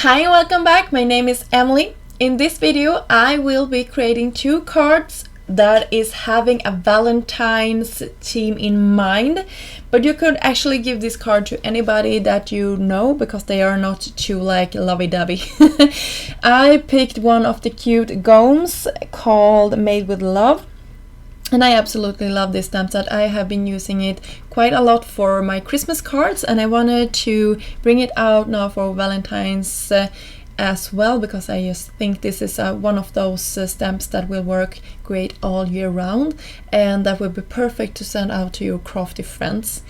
Hi and welcome back. My name is Emily. In this video I will be creating two cards that is having a Valentine's theme in mind, but you could actually give this card to anybody that you know because they are not too like lovey-dovey. I picked one of the cute gnomes called Made with Love. And I absolutely love this stamp set. I have been using it quite a lot for my Christmas cards, and I wanted to bring it out now for Valentine's as well, because I just think this is one of those stamps that will work great all year round, and that will be perfect to send out to your crafty friends.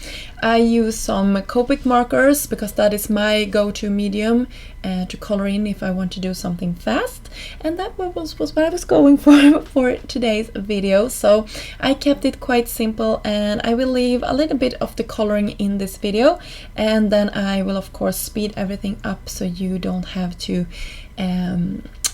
I use some Copic markers because that is my go-to medium to color in if I want to do something fast, and that was what I was going for today's video. So I kept it quite simple, and I will leave a little bit of the coloring in this video, and then I will of course speed everything up so you don't have to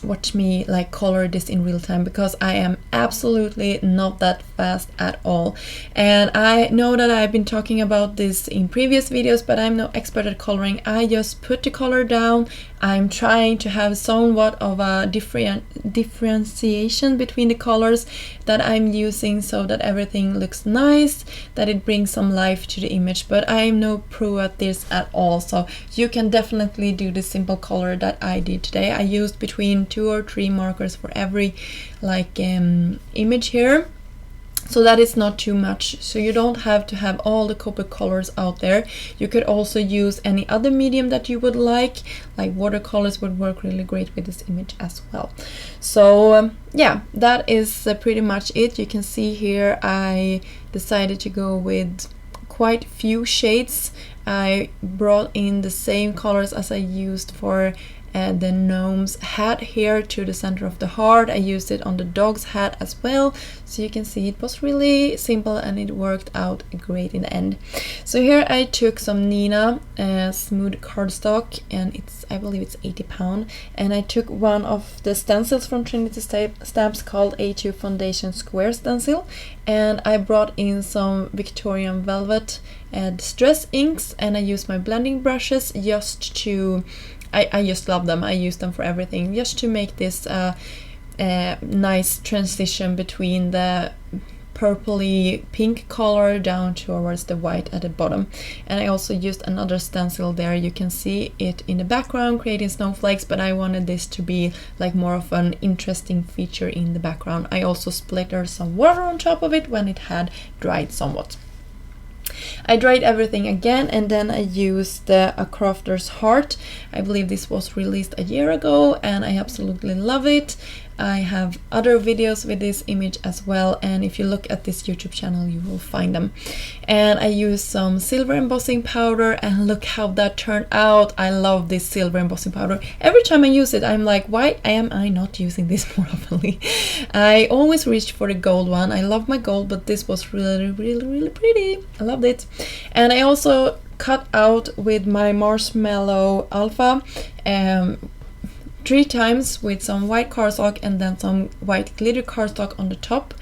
watch me like color this in real time, because I am absolutely not that fast at all. And I know that I've been talking about this in previous videos, but I'm no expert at coloring. I just put the color down. I'm trying to have somewhat of a differentiation between the colors that I'm using so that everything looks nice, that it brings some life to the image, but I'm no pro at this at all. So you can definitely do the simple color that I did today. I used between 2 or 3 markers for every like image here, so that is not too much. So you don't have to have all the Copic colors out there. You could also use any other medium that you would like watercolors would work really great with this image as well. So yeah, that is pretty much it. You can see here I decided to go with quite few shades. I brought in the same colors as I used for the gnome's hat here to the center of the heart. I used it on the dog's hat as well, so you can see it was really simple and it worked out great in the end. So here I took some Nina smooth cardstock, and I believe it's 80 pounds, and I took one of the stencils from Trinity Stamps called A2 Foundation Square Stencil, and I brought in some Victorian Velvet distress inks, and I used my blending brushes just to I just love them. I use them for everything, just to make this nice transition between the purpley pink color down towards the white at the bottom. And I also used another stencil there. You can see it in the background creating snowflakes, but I wanted this to be like more of an interesting feature in the background. I also splattered some water on top of it when it had dried somewhat. I dried everything again, and then I used a crafter's heart. I believe this was released a year ago, and I absolutely love it. I have other videos with this image as well, and if you look at this YouTube channel you will find them. And I used some silver embossing powder, and look how that turned out. I love this silver embossing powder. Every time I use it I'm like, why am I not using this more often? I always reach for the gold one. I love my gold, but this was really pretty. I loved it. And I also cut out with my Marshmallow Alpha 3 times with some white cardstock and then some white glitter cardstock on the top.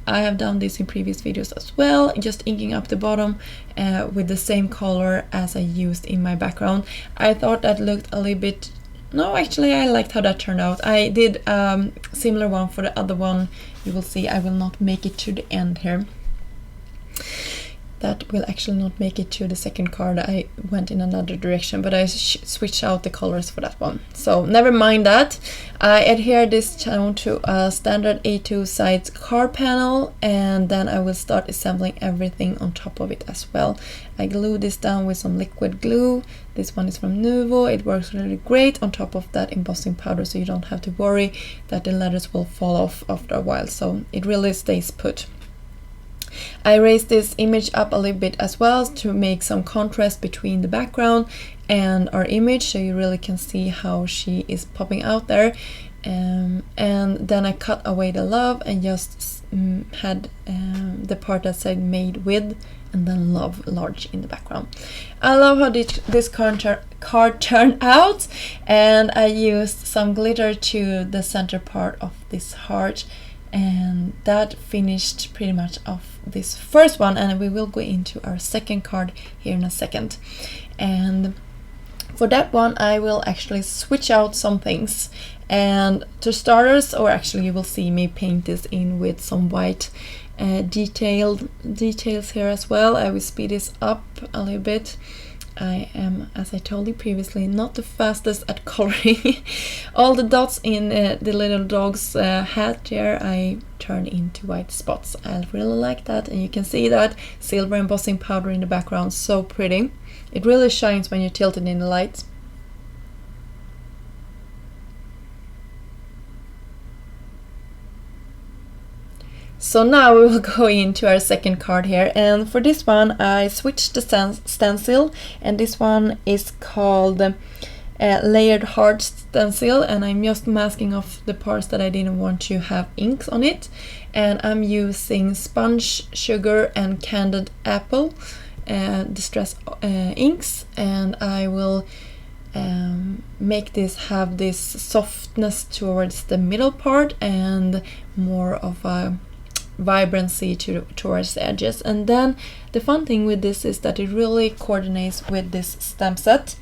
I have done this in previous videos as well, just inking up the bottom with the same color as I used in my background. I thought that looked a little bit... No, actually I liked how that turned out. I did similar one for the other one. You will see I will not make it to the end here. That will actually not make it to the second card. I went in another direction, but I switched out the colors for that one. So never mind that. I adhere this down to a standard A2 size card panel, and then I will start assembling everything on top of it as well. I glue this down with some liquid glue. This one is from Nuvo. It works really great on top of that embossing powder, so you don't have to worry that the letters will fall off after a while. So it really stays put. I raised this image up a little bit as well to make some contrast between the background and our image, so you really can see how she is popping out there. And then I cut away the love and just had the part that said made with, and then love large in the background. I love how this card turned out, and I used some glitter to the center part of this heart, and that finished pretty much off this first one, and we will go into our second card here in a second. And For that one, I will actually switch out some things. And to starters, or actually you will see me paint this in with some white details here as well. I will speed this up a little bit. I am, as I told you previously, not the fastest at coloring. All the dots in the little dog's hat here I turn into white spots. I really like that, and you can see that silver embossing powder in the background, so pretty. It really shines when you tilt it in the light. So now we will go into our second card here, and for this one I switched the stencil, and this one is called Layered Heart Stencil, and I'm just masking off the parts that I didn't want to have inks on it. And I'm using sponge, sugar and candied apple distress inks, and I will make this have this softness towards the middle part and more of a vibrancy towards the edges. And then the fun thing with this is that it really coordinates with this stamp set,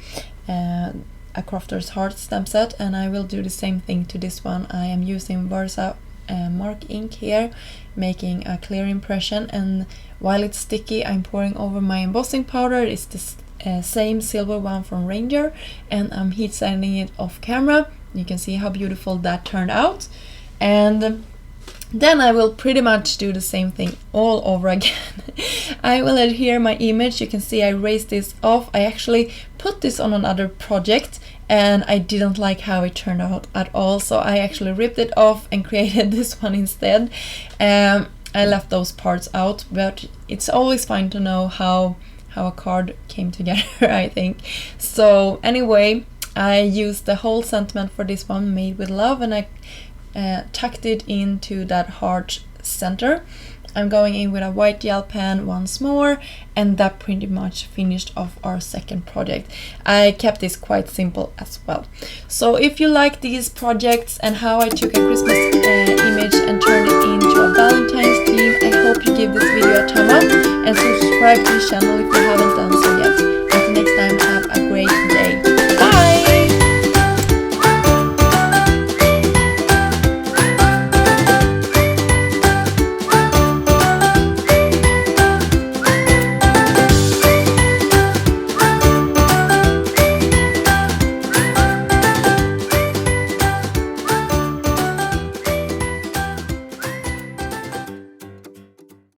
a Crafter's Heart stamp set, and I will do the same thing to this one. I am using Versa mark ink here, making a clear impression, and while it's sticky I'm pouring over my embossing powder. It's the same silver one from Ranger, and I'm heat sanding it off camera. You can see how beautiful that turned out. And then I will pretty much do the same thing all over again. I will adhere my image. You can see I raised this off. I actually put this on another project and I didn't like how it turned out at all, so I actually ripped it off and created this one instead. I left those parts out, but it's always fine to know how a card came together, I think. So anyway, I used the whole sentiment for this one, Made with Love, and I tucked it into that heart center. I'm going in with a white gel pen once more, and that pretty much finished off our second project. I kept this quite simple as well. So if you like these projects and how I took a Christmas image and turned